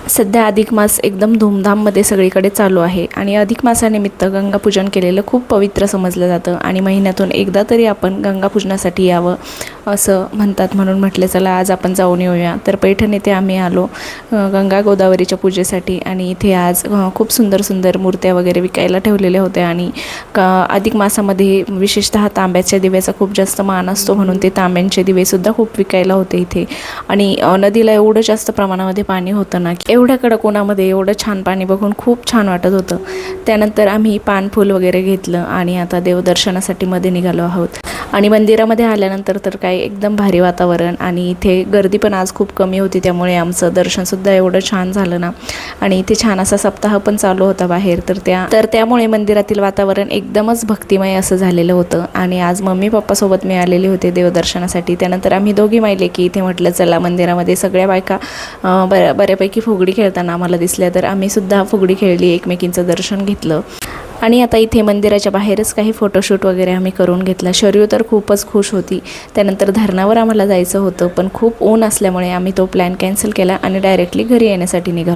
सध्या अधिक मास एकदम धूमधाममध्ये सगळीकडे चालू आहे आणि अधिक मासानिमित्त गंगापूजन केलेलं खूप पवित्र समजलं जातं आणि महिन्यातून एकदा तरी आपण गंगापूजनासाठी यावं असं म्हणतात. म्हणून म्हटले चला आज आपण जाऊन येऊया. तर पैठण येथे आम्ही आलो गंगा गोदावरीच्या पूजेसाठी आणि इथे आज खूप सुंदर सुंदर मूर्त्या वगैरे विकायला ठेवलेल्या होत्या आणि अधिक मासामध्ये विशेषतः तांब्याच्या दिव्याचा खूप जास्त मान असतो म्हणून ते तांब्यांचे दिवेसुद्धा खूप विकायला होते इथे. आणि नदीला एवढं जास्त प्रमाणामध्ये पाणी होतं ना, एवढ्या कडक उन्हामध्ये एवढं छान पाणी बघून खूप छान वाटत होतं. त्यानंतर आम्ही पानफूल वगैरे घेतलं आणि आता देवदर्शनासाठी मध्ये निघालो आहोत. आणि मंदिरामध्ये आल्यानंतर तर काय एकदम भारी वातावरण आणि इथे गर्दी पण आज खूप कमी होती, त्यामुळे आमचं दर्शनसुद्धा एवढं छान झालं ना. आणि इथे छान असा सप्ताह पण चालू होता बाहेर, तर त्यामुळे मंदिरातील वातावरण एकदमच भक्तिमय असं झालेलं होतं. आणि आज मम्मी पप्पासोबत मी आलेले होते देवदर्शनासाठी. त्यानंतर आम्ही दोघी माहिले की इथे म्हटलं चला मंदिरामध्ये सगळ्या बायका बऱ्यापैकी फुगडी खेळताना आम्हाला दिसल्या, तर आम्ही सुद्धा फुगडी खेळली, एकमेकींचं दर्शन घेतलं. आणि आता इथे मंदिराच्या बाहेरच काही फोटोशूट वगैरे आम्ही करून घेतला. शर्यू तर खूपच खुश होती. त्यानंतर धरणावर आम्हाला जायचं होतं पण खूप ऊन असल्यामुळे आम्ही तो प्लॅन कॅन्सल केला आणि डायरेक्टली घरी येण्यासाठी निघालो.